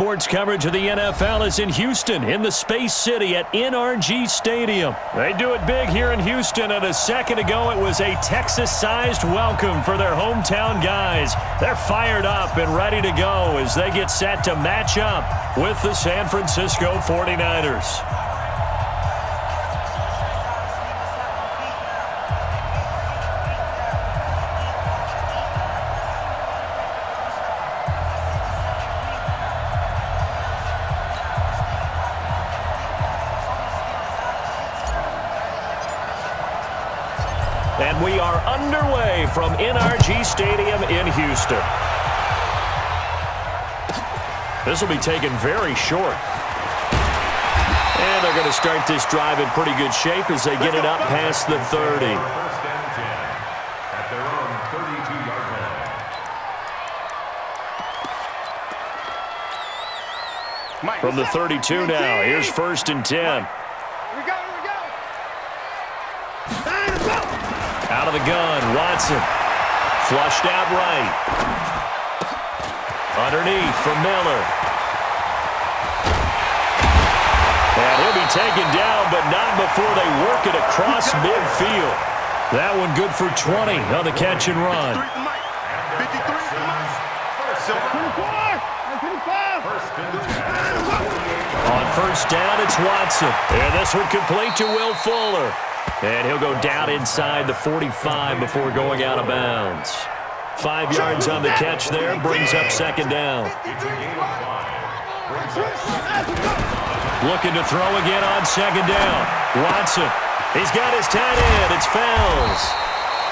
Sports coverage of the NFL is in Houston, in the Space City at NRG Stadium. They do it big here in Houston, and a second ago it was a Texas-sized welcome for their hometown guys. They're fired up and ready to go as they get set to match up with the San Francisco 49ers. And we are underway from NRG Stadium in Houston. This will be taken very short. And they're going to start this drive in pretty good shape as they get it up past the 30. At their own 32-yard line. From the 32 now, here's 1st and 10. Out of the gun, Watson. Flushed out right. Underneath for Miller. And he'll be taken down, but not before they work it across midfield. That one good for 20 on the catch and run. On 1st down, it's Watson. And this one complete to Will Fuller. And he'll go down inside the 45 before going out of bounds. 5 yards on the catch there, brings up 2nd down. Looking to throw again on 2nd down. Watson, he's got his tight end, it's Fells.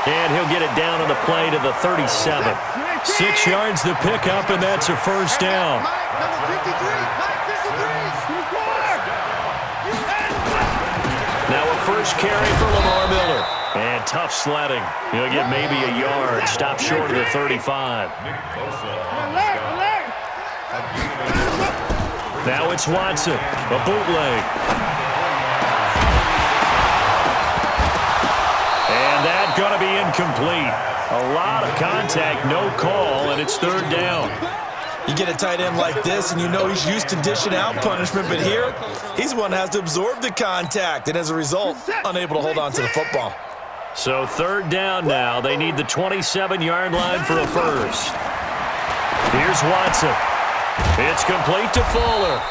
And he'll get it down on the play to the 37. 6 yards the pickup, and that's a 1st down. Now a first carry for Lamar Miller. And tough sledding. He'll get maybe a yard. Stop short of the 35. Now it's Watson. A bootleg. And that's going to be incomplete. A lot of contact, no call, and it's 3rd down. You get a tight end like this, and you know he's used to dishing out punishment, but here, he's the one that has to absorb the contact, and as a result, unable to hold on to the football. So 3rd down now. They need the 27-yard line for a first. Here's Watson. It's complete to Fuller.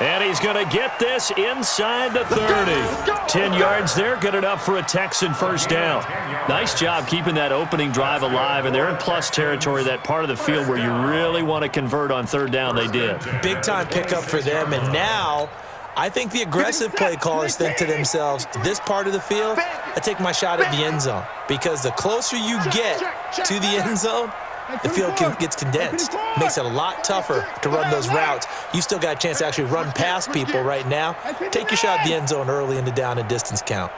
And he's going to get this inside the 30. 10 yards there, good enough for a Texan 1st down. Nice job keeping that opening drive alive, and they're in plus territory, that part of the field where you really want to convert on 3rd down. They did. Big-time pickup for them, and now I think the aggressive play callers think to themselves, this part of the field, I take my shot at the end zone, because the closer you get to the end zone, the field gets condensed. Makes it a lot tougher to run those routes. You still got a chance to actually run past people right now. Take your shot at the end zone early in the down and distance count.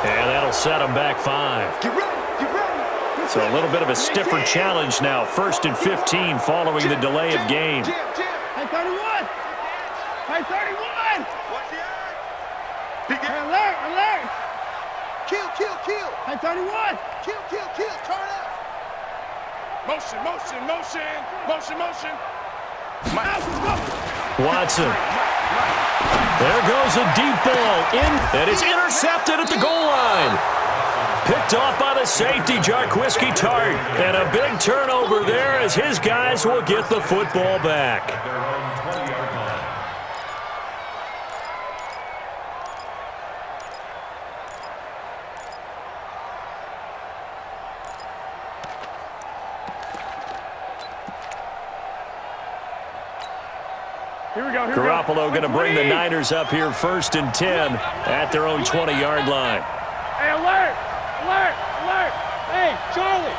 And that'll set them back 5. So a little bit of a stiffer challenge now. 1st and 15 following the delay of game. Alert! Kill! Hey, 31! Kill! Turn up! Motion! Watson. There goes a deep ball in, and it's intercepted at the goal line. Picked off by the safety, Jarquiski Tart. And a big turnover there as his guys will get the football back. Garoppolo going to bring the Niners up here 1st and 10 at their own 20-yard line. Hey, alert! Hey, Charlie!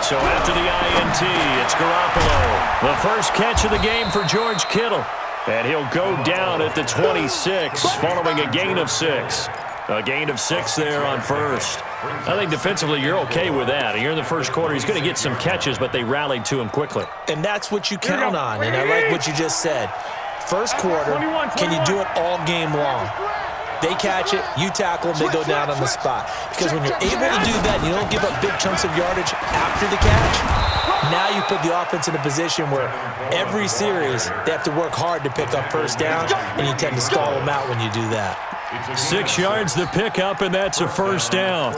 So after the INT, it's Garoppolo. The first catch of the game for George Kittle. And he'll go down at the 26 following a gain of 6. A gain of 6 there on 1st. I think defensively you're okay with that. Here in the first quarter, he's going to get some catches, but they rallied to him quickly. And that's what you count on, and I like what you just said. First quarter, can you do it all game long? They catch it, you tackle them, they go down on the spot. Because when you're able to do that, you don't give up big chunks of yardage after the catch, now you put the offense in a position where every series they have to work hard to pick up first down, and you tend to stall them out when you do that. 6 yards the pickup, and that's a first down.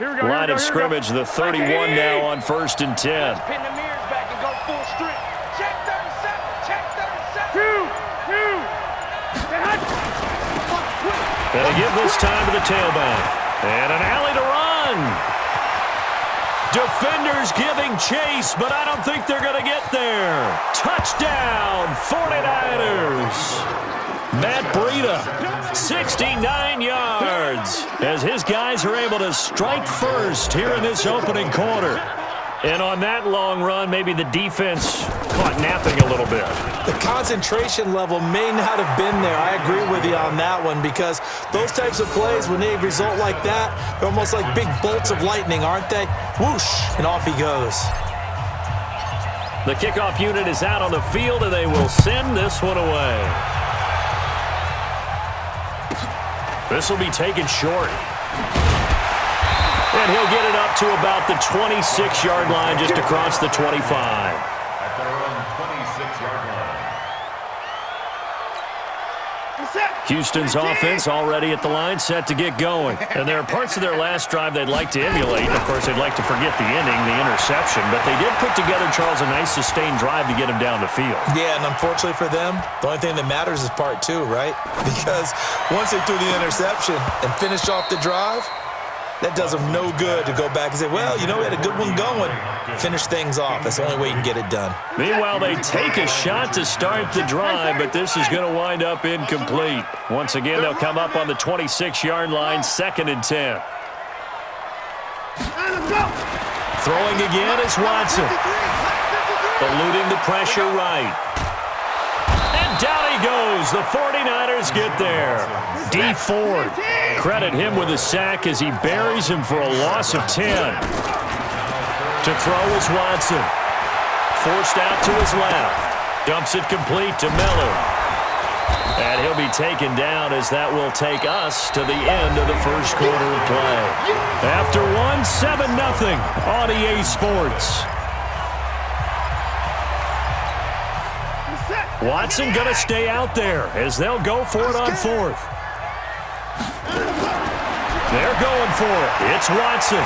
Line of scrimmage, the 31 now on 1st and 10. Pin the mirrors back and go full strip. Check 37. Check 37. Two. And they give this time to the tailback. And an alley to run. Defenders giving chase, but I don't think they're going to get there. Touchdown, 49ers. Matt Breida, 69 yards, as his guys are able to strike first here in this opening quarter. And on that long run, maybe the defense caught napping a little bit. The concentration level may not have been there. I agree with you on that one, because those types of plays, when they result like that, they're almost like big bolts of lightning, aren't they? Whoosh, and off he goes. The kickoff unit is out on the field, and they will send this one away. This will be taken short. And he'll get it up to about the 26-yard line, just across the 25. At their own 26-yard line. Houston's offense already at the line, set to get going. And there are parts of their last drive they'd like to emulate. Of course, they'd like to forget the ending, the interception. But they did put together, Charles, a nice sustained drive to get him down the field. Yeah, and unfortunately for them, the only thing that matters is part 2, right? Because once they threw the interception and finished off the drive, that does them no good to go back and say, well, you know, we had a good one going. Finish things off. That's the only way you can get it done. Meanwhile, they take a shot to start the drive, but this is going to wind up incomplete. Once again, they'll come up on the 26-yard line, 2nd and 10. Throwing again is Watson. Eluding the pressure right. And down he goes. The 49ers get there. D Ford. Credit him with a sack as he buries him for a loss of 10. To throw is Watson. Forced out to his left. Dumps it complete to Miller. And he'll be taken down, as that will take us to the end of the first quarter of play. After 7-0 on EA Sports. Watson going to stay out there as they'll go for it on 4th. They're going for it. It's Watson.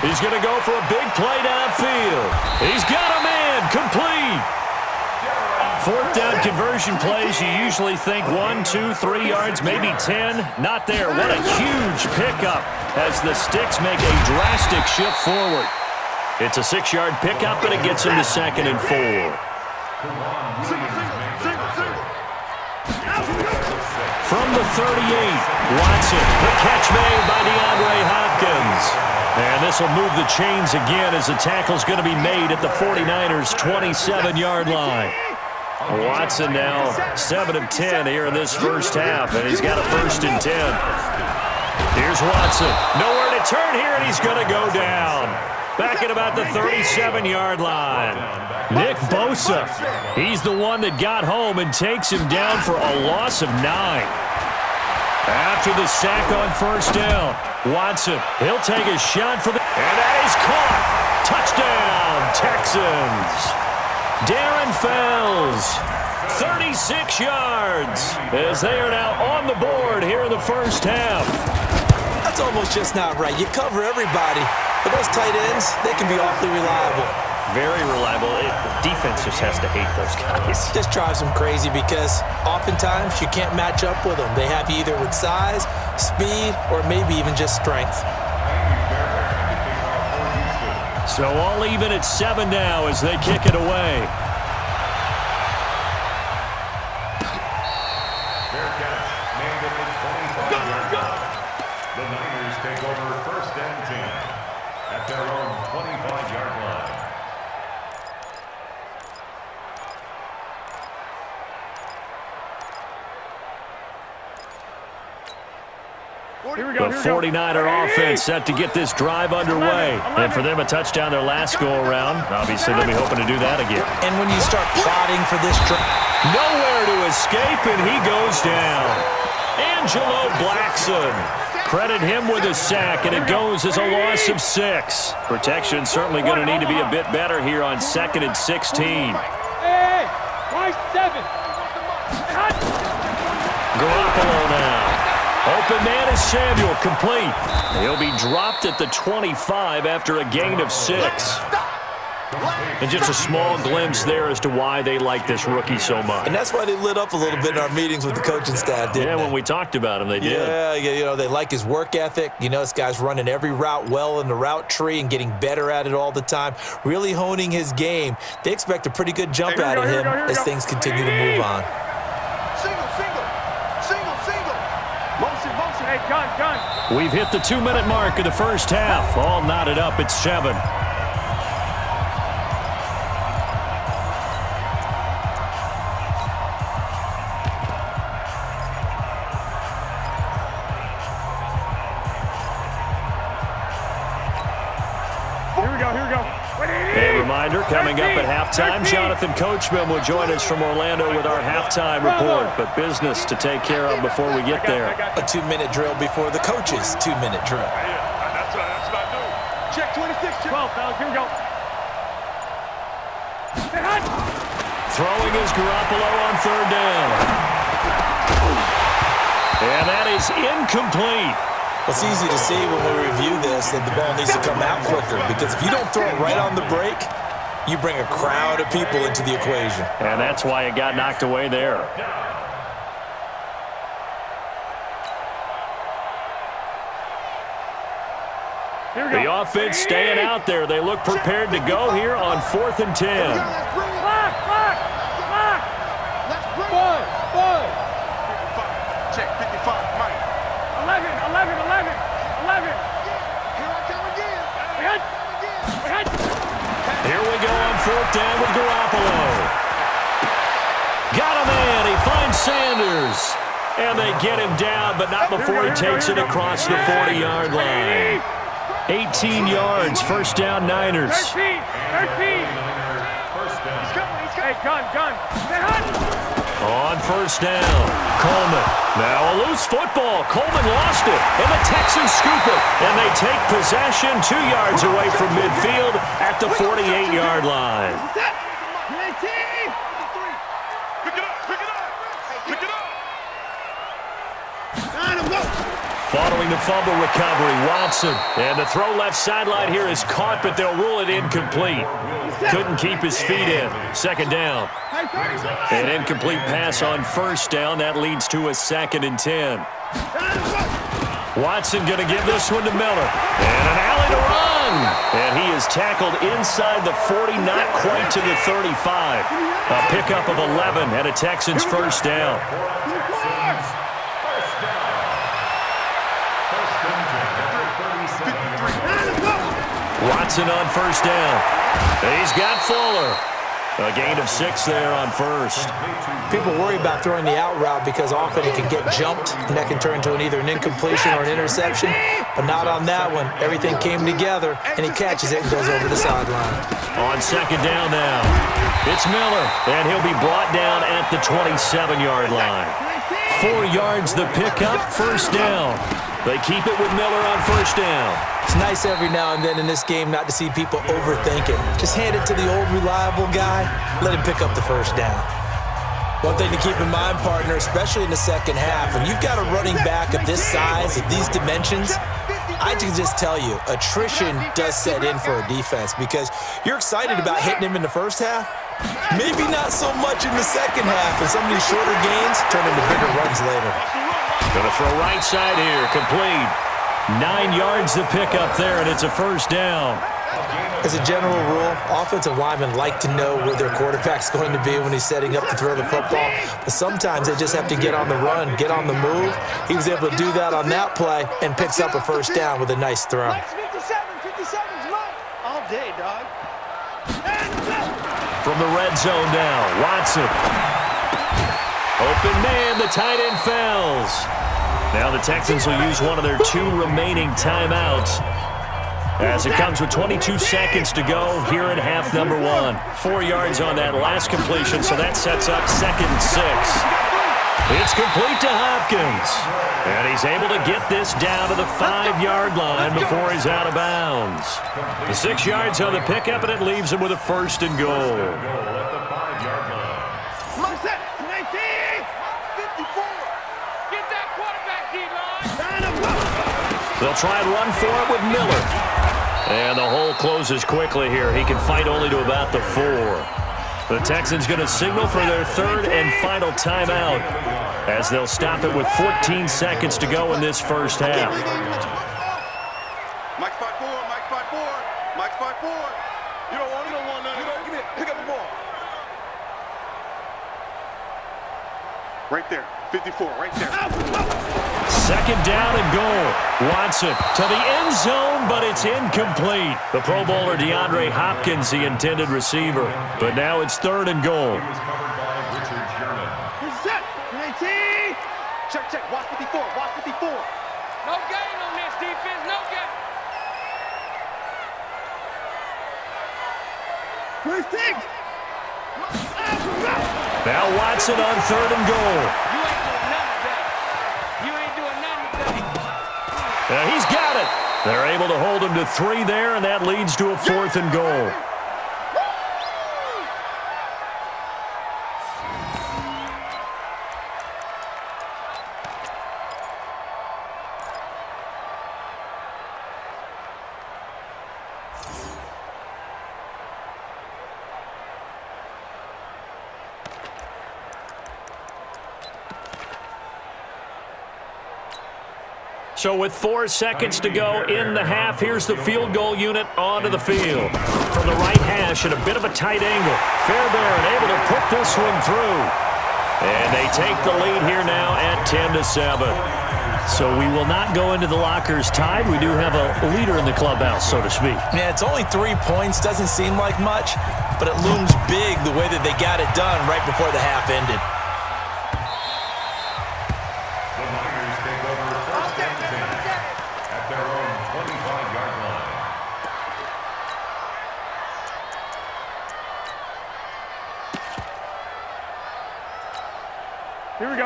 He's going to go for a big play downfield. He's got a man. Complete. 4th down conversion plays, you usually think 1, 2, 3 yards, maybe 10. Not there. What a huge pickup as the Sticks make a drastic shift forward. It's a 6-yard pickup, and it gets him to 2nd and 4. From the 38, Watson, the catch made by DeAndre Hopkins. And this will move the chains again as the tackle's going to be made at the 49ers' 27-yard line. Watson now 7 of 10 here in this first half, and he's got a 1st and 10. Here's Watson. Nowhere to turn here, and he's going to go down. Back at about the 37-yard line. Nick Bosa, he's the one that got home and takes him down for a loss of 9. After the sack on 1st down, Watson, he'll take a shot for the... And that is caught. Touchdown, Texans. Darren Fells, 36 yards, as they are now on the board here in the first half. That's almost just not right. You cover everybody, but those tight ends, they can be awfully reliable. Very reliable. Defense just has to hate those guys. Just drives them crazy because oftentimes you can't match up with them. They have you either with size, speed, or maybe even just strength. So all even at 7 now as they kick it away. Fair catch. Made at the 25-yard line. The Niners take over 1st and 10 at their own 25-yard line. The 49er offense set to get this drive underway. And for them, a touchdown their last go-around. Obviously, they'll be hoping to do that again. And when you start plotting for this drive, nowhere to escape, and he goes down. Angelo Blackson. Credit him with a sack, and it goes as a loss of 6. Protection certainly going to need to be a bit better here on 2nd and 16. Hey, why 7? Garoppolo now. Open man is Samuel, complete. He'll be dropped at the 25 after a gain of 6. And just a small glimpse there as to why they like this rookie so much. and that's why they lit up a little bit in our meetings with the coaching staff, didn't Yeah, they? when we talked about him, they did. Yeah, you know, they like his work ethic. You know, this guy's running every route well in the route tree and getting better at it all the time, really honing his game. They expect a pretty good jump out of him as things continue to move on. Motion, hey, gun. We've hit the 2-minute mark of the first half. All knotted up at 7. Here we go. A reminder, coming up at halftime, Jonathan Coachman will join us from Orlando with our halftime report. But business to take care of before we get there. A 2-minute drill before the coach's 2-minute drill. That's what I do. Check 26, 12, fellas, here we go. Throwing is Garoppolo on 3rd down. And that is incomplete. It's easy to see when we review this that the ball needs to come out quicker, because if you don't throw it right on the break, you bring a crowd of people into the equation. And that's why it got knocked away there. The offense staying out there. They look prepared to go here on 4th and 10. Lock. Let's bring it. Check 55, Mike. 11. Here I come again. Here we go on 4th down with Garoppolo. Got a man. He finds Sanders. And they get him down, but not before he takes it across the 40-yard line. 18 yards, 1st down Niners. 13. He's coming. Hey, gun. On 1st down, Coleman. Now a loose football. Coleman lost it, and the Texans scoop it. And they take possession 2 yards away from midfield at the 48-yard line. Following the fumble recovery, Watson. And the throw left sideline here is caught, but they'll rule it incomplete. Couldn't keep his feet in. 2nd down. An incomplete pass on 1st down. That leads to a 2nd and 10. Watson going to give this one to Miller. And an alley to run. And he is tackled inside the 40, not quite to the 35. A pickup of 11 and a Texans 1st down. Watson on 1st down. He's got Fuller. A gain of 6 there on 1st. People worry about throwing the out route because often it can get jumped, and that can turn into either an incompletion or an interception. But not on that one. Everything came together, and he catches it and goes over the sideline. On 2nd down now, it's Miller, and he'll be brought down at the 27-yard line. 4 yards the pickup, 1st down. They keep it with Miller on 1st down. It's nice every now and then in this game not to see people overthink it. Just hand it to the old reliable guy, let him pick up the 1st down. One thing to keep in mind, partner, especially in the second half, when you've got a running back of this size, of these dimensions, I can just tell you, attrition does set in for a defense because you're excited about hitting him in the first half. Maybe not so much in the second half, and some of these shorter gains turn into bigger runs later. Going to throw right side here, complete. 9 yards to pick up there, and it's a 1st down. As a general rule, offensive linemen like to know where their quarterback's going to be when he's setting up to throw the football. But sometimes they just have to get on the run, get on the move. He was able to do that on that play and picks up a 1st down with a nice throw. 57's right. All day, dog. From the red zone now, Watson. Open man, the tight end falls. Now the Texans will use one of their 2 remaining timeouts as it comes with 22 seconds to go here in half number 1. 4 yards on that last completion, so that sets up 2nd and 6. It's complete to Hopkins, and he's able to get this down to the 5-yard line before he's out of bounds. The 6 yards on the pickup, and it leaves him with a 1st and goal. They'll try and run for it with Miller. And the hole closes quickly here. He can fight only to about the 4. The Texans going to signal for their 3rd and final timeout as they'll stop it with 14 seconds to go in this first half. Mike's 5-4, Mike's 5-4, Mike's 5-4. You don't want none. Give it. Pick up the ball. Right there. 54, right there. 2nd down and goal. Watson to the end zone, but it's incomplete. The Pro Bowler DeAndre Hopkins, the intended receiver. But now it's 3rd and goal. He was covered by Richard Sherman. Set. 19. Check. Watch 54. Watch 54. No gain on this defense. No gain. 26. Now Watson on 3rd and goal. He's got it. They're able to hold him to 3 there, and that leads to a 4th and goal. So with 4 seconds to go in the half, here's the field goal unit onto the field. From the right hash at a bit of a tight angle. Fairbairn able to put this one through. And they take the lead here now at 10-7. So we will not go into the lockers tied. We do have a leader in the clubhouse, so to speak. Yeah, it's only 3 points. Doesn't seem like much, but it looms big the way that they got it done right before the half ended.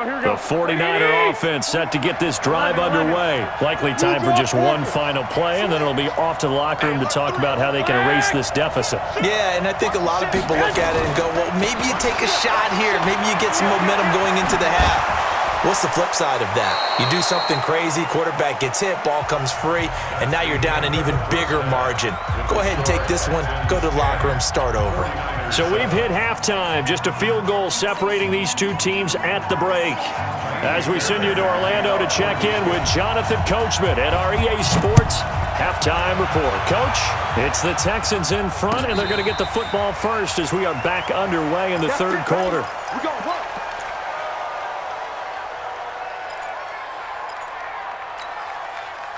The 49er offense set to get this drive underway. Likely time for just one final play, and then it'll be off to the locker room to talk about how they can erase this deficit. Yeah, and I think a lot of people look at it and go, well, maybe you take a shot here. Maybe you get some momentum going into the half. What's the flip side of that? You do something crazy, quarterback gets hit, ball comes free, and now you're down an even bigger margin. Go ahead and take this one, go to the locker room, start over. So we've hit halftime, just a field goal separating these 2 teams at the break. As we send you to Orlando to check in with Jonathan Coachman at our EA Sports Halftime Report. Coach, it's the Texans in front, and they're going to get the football first as we are back underway in the 3rd quarter. We go, run.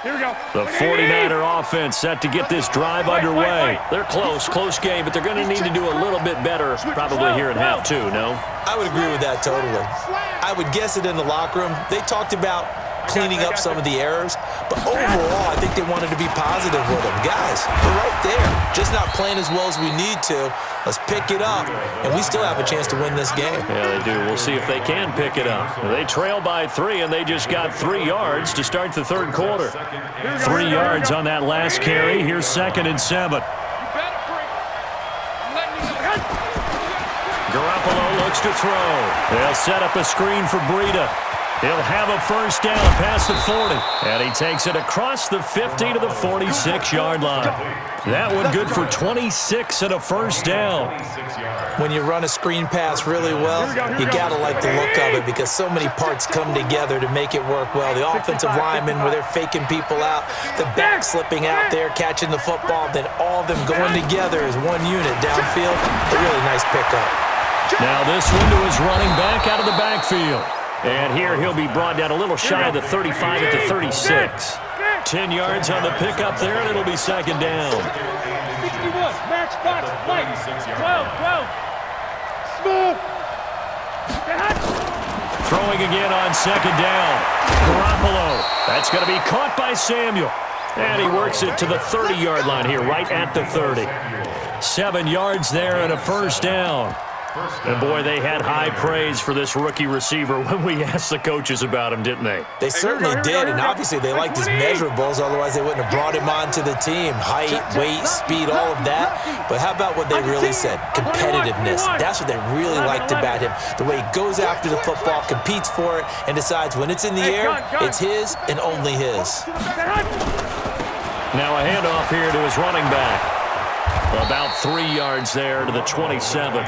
Here we go. The 49er offense set to get this drive underway. They're close game, but they're going to need to do a little bit better probably here in half 2, no? I would agree with that totally. I would guess it in the locker room. They talked about cleaning up some of the errors, but overall, I think they wanted to be positive with them. Guys, we're right there, just not playing as well as we need to. Let's pick it up, and we still have a chance to win this game. Yeah, they do. We'll see if they can pick it up. They trail by 3, and they just got 3 yards to start the 3rd quarter. 3 yards on that last carry. Here's 2nd and 7. Garoppolo looks to throw. They'll set up a screen for Breida. He'll have a 1st down past the 40. And he takes it across the 50 to the 46-yard line. That one good for 26 and a 1st down. When you run a screen pass really well, you got to like the look of it because so many parts come together to make it work well. The offensive linemen, where they're faking people out, the back slipping out there, catching the football, then all of them going together as one unit downfield. A really nice pickup. Now this one to his running back out of the backfield. And here he'll be brought down a little shy of the 35 at the 36. 10 yards on the pickup there, and it'll be 2nd down. 61, match box, light, 12, smooth. throwing again on second down. Garoppolo. That's going to be caught by Samuel. And he works it to the 30-yard line here, right at the 30. 7 yards there and a first down. And, boy, they had high praise for this rookie receiver when we asked the coaches about him, didn't they? They certainly did, and obviously they liked his measurables. Otherwise, they wouldn't have brought him onto the team. Height, weight, speed, all of that. But how about what they really said? Competitiveness. That's what they really liked about him. The way he goes after the football, competes for it, and decides when it's in the air, it's his and only his. Now a handoff here to his running back. About 3 yards there to the 27.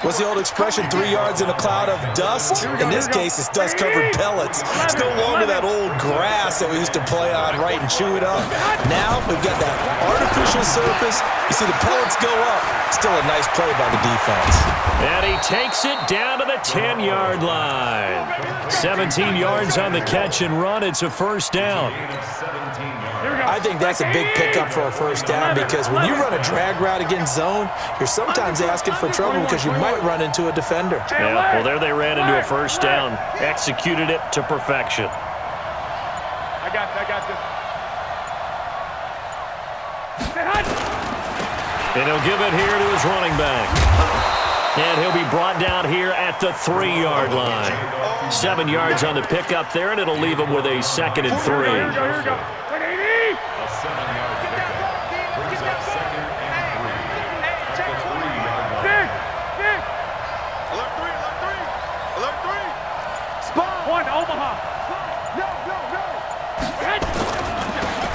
What's the old expression, 3 yards in a cloud of dust? In this case, it's dust-covered pellets. It's no longer that old grass that we used to play on, right, and chew it up. Now we've got that artificial surface. You see the pellets go up. Still a nice play by the defense. And he takes it down to the 10-yard line. 17 yards on the catch and run. It's a first down. I think that's a big pickup for a first down because when you run a drag route against zone, you're sometimes asking for trouble because you might run into a defender. Yeah, well, there they ran into a first down. Executed it to perfection. I got this. And he'll give it here to his running back. And he'll be brought down here at the 3-yard line. 7 yards on the pickup there, and it'll leave him with a 2nd and 3. A 7-yard pickup brings up 2nd and 3 at the 3-yard line. Alert three. Spot. 1, Omaha. No.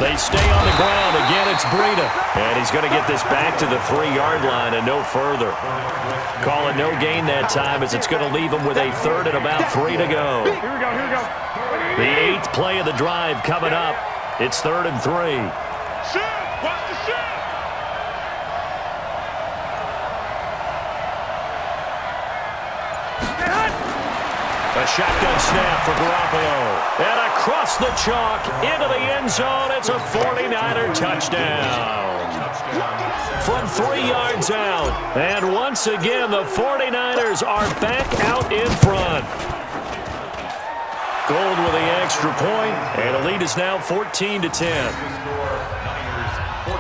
They stay on the ground. Again, it's Breida. And he's going to get this back to the 3-yard line and no further. Call it no gain that time as it's going to leave him with a 3rd and about 3 to go. Here we go. The 8th play of the drive coming up. It's 3rd and 3. Watch the shot. A shotgun snap for Garoppolo. And across the chalk into the end zone. It's a 49er touchdown. From 3 yards out. And once again, the 49ers are back out in front. Gold with the extra point, and the lead is now 14-10. Niners 14,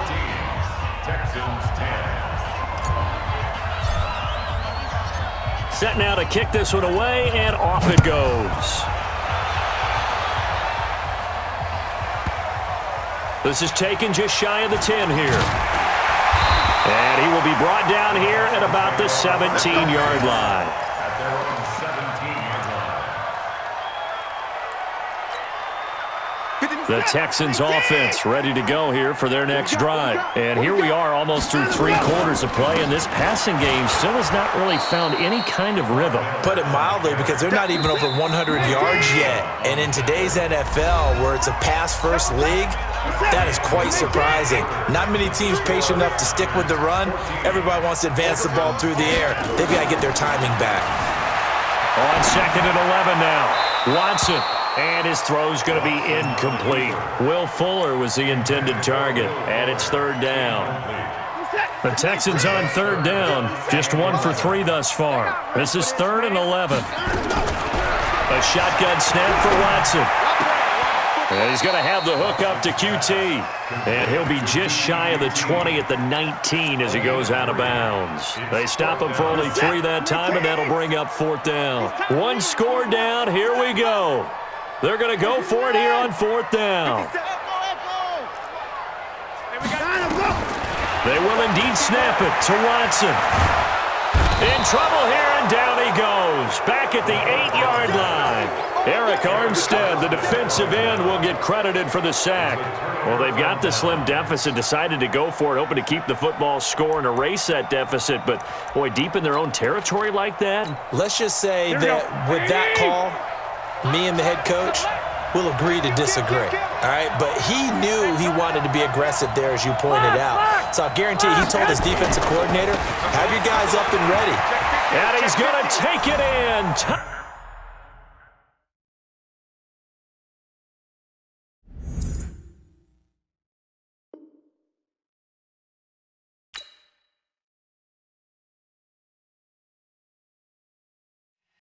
Texans 10. Set now to kick this one away, and off it goes. This is taken just shy of the 10 here. And he will be brought down here at about the 17-yard line. At their own 17-yard line. The Texans offense ready to go here for their next drive. And here we are almost through 3 quarters of play, and this passing game still has not really found any kind of rhythm. Put it mildly, because they're not even over 100 yards yet. And in today's NFL, where it's a pass-first league, that is quite surprising. Not many teams patient enough to stick with the run. Everybody wants to advance the ball through the air. They've got to get their timing back. On 2nd and 11 now. Watson. And his throw's going to be incomplete. Will Fuller was the intended target, and it's 3rd down. The Texans on 3rd down, just 1 for 3 thus far. This is 3rd and 11. A shotgun snap for Watson. And he's going to have the hook up to QT. And he'll be just shy of the 20 at the 19 as he goes out of bounds. They stop him for only 3 that time, and that'll bring up 4th down. 1 score down, here we go. They're going to go for it here on 4th down. They will indeed snap it to Watson. In trouble here, and down he goes. Back at the 8-yard line. Eric Armstead, the defensive end, will get credited for the sack. Well, they've got the slim deficit, decided to go for it, hoping to keep the football score and erase that deficit. But, boy, deep in their own territory like that. Let's just say that with that call, me and the head coach will agree to disagree, all right? But he knew he wanted to be aggressive there, as you pointed out. So I guarantee he told his defensive coordinator, have your guys up and ready. And he's going to take it in.